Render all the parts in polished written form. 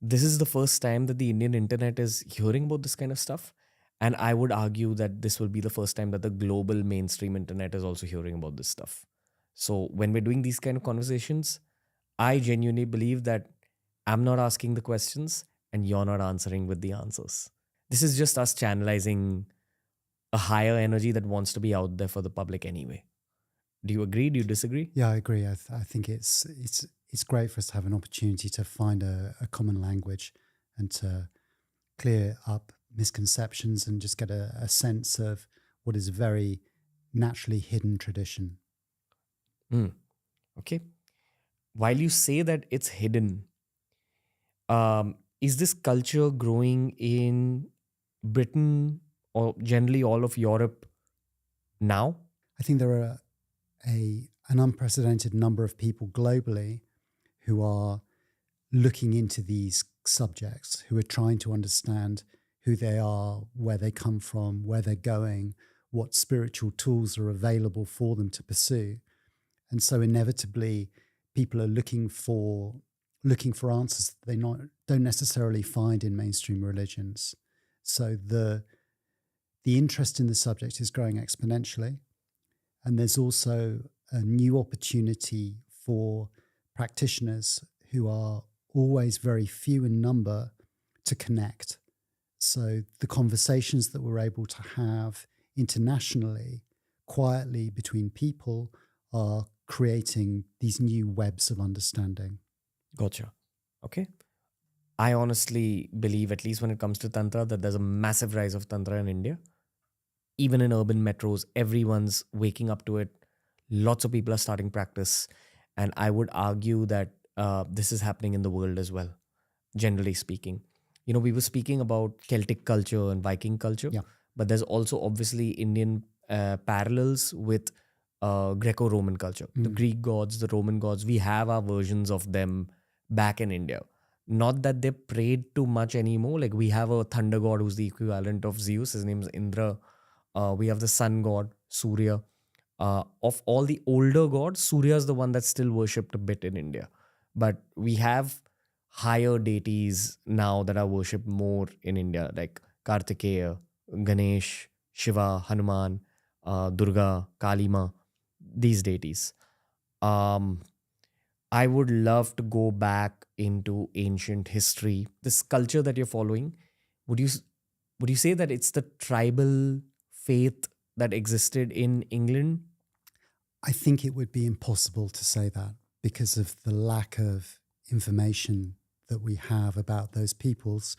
this is the first time that the Indian internet is hearing about this kind of stuff. And I would argue that this will be the first time that the global mainstream internet is also hearing about this stuff. So when we're doing these kind of conversations, I genuinely believe that I'm not asking the questions and you're not answering with the answers. This is just us channelizing a higher energy that wants to be out there for the public anyway. Do you agree? Do you disagree? Yeah, I agree. I think it's great for us to have an opportunity to find a common language and to clear up misconceptions and just get a sense of what is a very naturally hidden tradition. Okay. While you say that it's hidden, is this culture growing in Britain or generally all of Europe now? I think there are an unprecedented number of people globally who are looking into these subjects, who are trying to understand who they are, where they come from, where they're going, what spiritual tools are available for them to pursue. And so inevitably people are looking for answers that they don't necessarily find in mainstream religions. So the interest in the subject is growing exponentially. And there's also a new opportunity for practitioners who are always very few in number to connect. So the conversations that we're able to have internationally, quietly between people, are creating these new webs of understanding. Gotcha. Okay. I honestly believe, at least when it comes to Tantra, that there's a massive rise of Tantra in India. Even in urban metros, everyone's waking up to it. Lots of people are starting practice. And I would argue that this is happening in the world as well, generally speaking. You know, we were speaking about Celtic culture and Viking culture, Yeah. but there's also obviously Indian parallels with Greco-Roman culture. The Greek gods, the Roman gods, we have our versions of them back in India. Not that they're prayed too much anymore. Like we have a thunder god who's the equivalent of Zeus. His name is Indra. We have the sun god, Surya. Of all the older gods, Surya is the one that's still worshipped a bit in India. But we have higher deities now that are worshipped more in India, like Kartikeya, Ganesh, Shiva, Hanuman, Durga, Kalima, these deities. I would love to go back into ancient history. This culture that you're following, would you would you say that it's the tribal faith that existed in England? I think it would be impossible to say that because of the lack of information that we have about those peoples,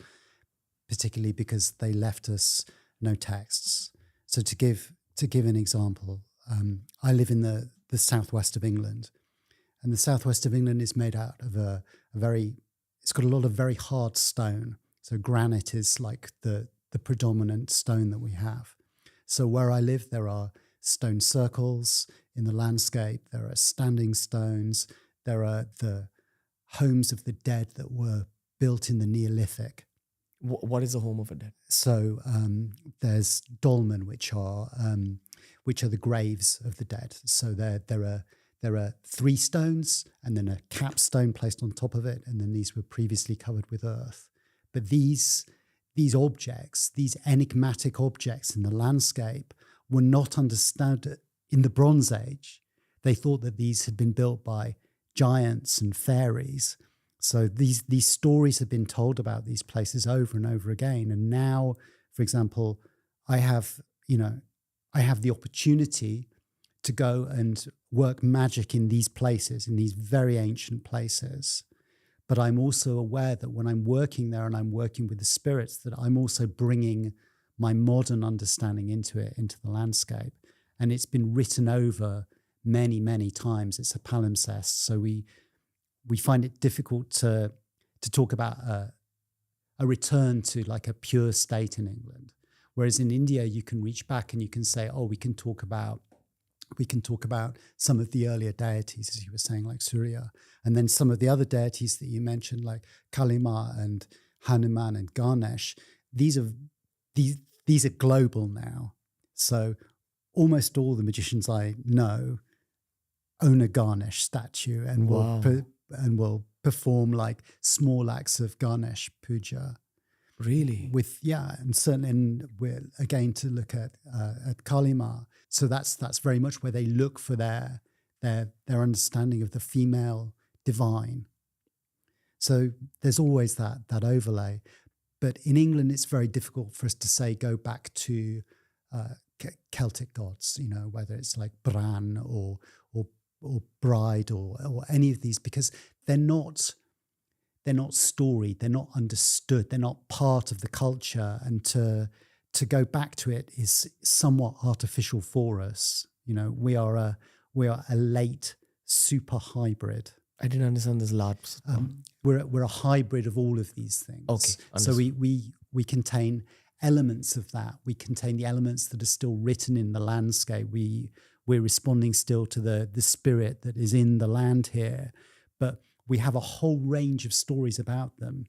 particularly because they left us no texts. So to give an example, I live in the southwest of England, and the southwest of England is made out of it's got a lot of very hard stone. So granite is like the predominant stone that we have. So where I live, there are stone circles in the landscape. There are standing stones. There are the homes of the dead that were built in the Neolithic. What is the home of a dead? So there's dolmen, which are the graves of the dead. So there are 3 stones and then a capstone placed on top of it, and then these were previously covered with earth. But these objects, these enigmatic objects in the landscape, were not understood in the Bronze Age. They thought that these had been built by giants and fairies. So these stories have been told about these places over and over again. And now, for example, I have the opportunity to go and work magic in these places, in these very ancient places. But I'm also aware that when I'm working there and I'm working with the spirits, that I'm also bringing my modern understanding into the landscape. And it's been written over many, many times. It's a palimpsest. So we find it difficult to talk about a return to like a pure state in England. Whereas in India, you can reach back and you can say, oh, we can talk about some of the earlier deities, as you were saying, like Surya, and then some of the other deities that you mentioned, like Kalima and Hanuman and Ganesh. These are global now. So almost all the magicians I know own a Ganesh statue and Wow. will perform like small acts of Ganesh puja. Really? And certainly we're again to look at Kalima. So that's very much where they look for their understanding of the female divine. So there's always that overlay. But in England, it's very difficult for us to say go back to Celtic gods, whether it's like Bran or Bride or any of these, because they're not storied, they're not understood, they're not part of the culture, and to go back to it is somewhat artificial for us. We are a late super hybrid. I didn't understand this last. We're a hybrid of all of these things. Okay, so understood. we contain elements of that. We contain the elements that are still written in the landscape. We're responding still to the spirit that is in the land here, but we have a whole range of stories about them.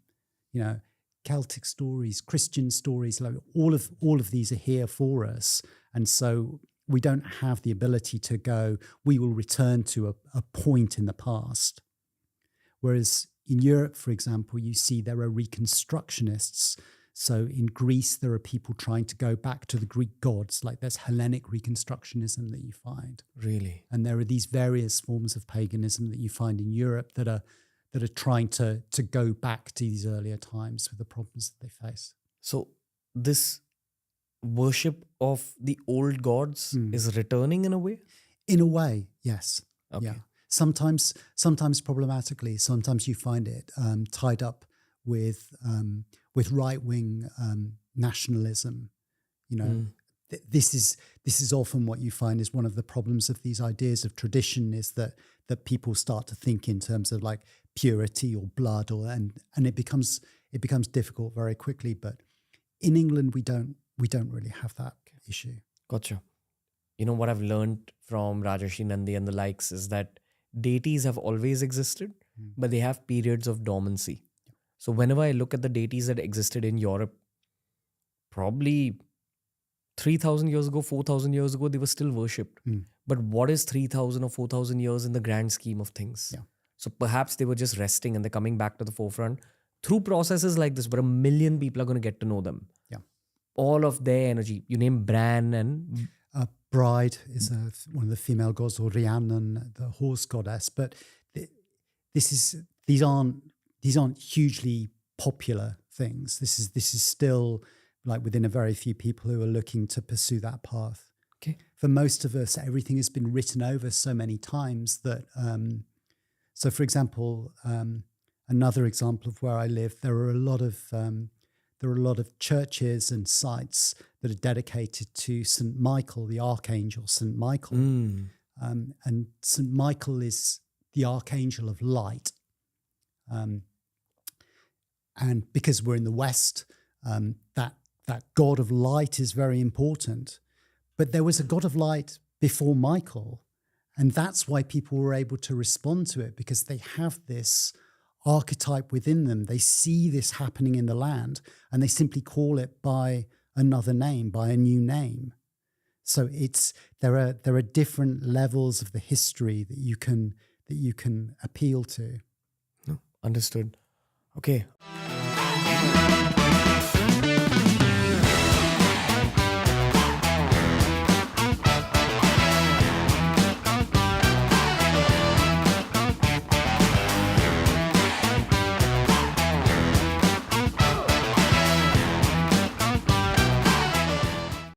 Celtic stories, Christian stories, like all of these are here for us, and so we don't have the ability to go, we will return to a point in the past. Whereas in Europe, for example, you see there are reconstructionists. So in Greece, there are people trying to go back to the Greek gods, like there's Hellenic reconstructionism that you find. Really? And there are these various forms of paganism that you find in Europe that are trying to go back to these earlier times with the problems that they face. So this worship of the old gods is returning in a way? In a way, yes. Okay. Yeah. Sometimes problematically. Sometimes you find it tied up with right-wing nationalism. This is often what you find is one of the problems of these ideas of tradition, is that people start to think in terms of like purity or blood, and it becomes difficult very quickly. But in England, we don't really have that issue. Gotcha. What I've learned from Rajarshi Nandi and the likes is that deities have always existed, but they have periods of dormancy. So whenever I look at the deities that existed in Europe, probably 3,000 years ago, 4,000 years ago, they were still worshipped. But what is 3,000 or 4,000 years in the grand scheme of things? Yeah. So perhaps they were just resting and they're coming back to the forefront through processes like this, where 1 million people are going to get to know them. Yeah. All of their energy. You name Bran and... Bride is one of the female gods, or Rhiannon, the horse goddess. But these aren't hugely popular things. This is still like within a very few people who are looking to pursue that path. Okay. For most of us, everything has been written over so many times that. So, for example, another example of where I live, there are a lot of churches and sites that are dedicated to St. Michael, the Archangel, St. Michael. And St. Michael is the Archangel of light. And because we're in the West, that God of light is very important. But there was a God of light before Michael, and that's why people were able to respond to it, because they have this archetype within them. They see this happening in the land, and they simply call it by another name, by a new name. So there are different levels of the history that you can appeal to. No, understood. Okay.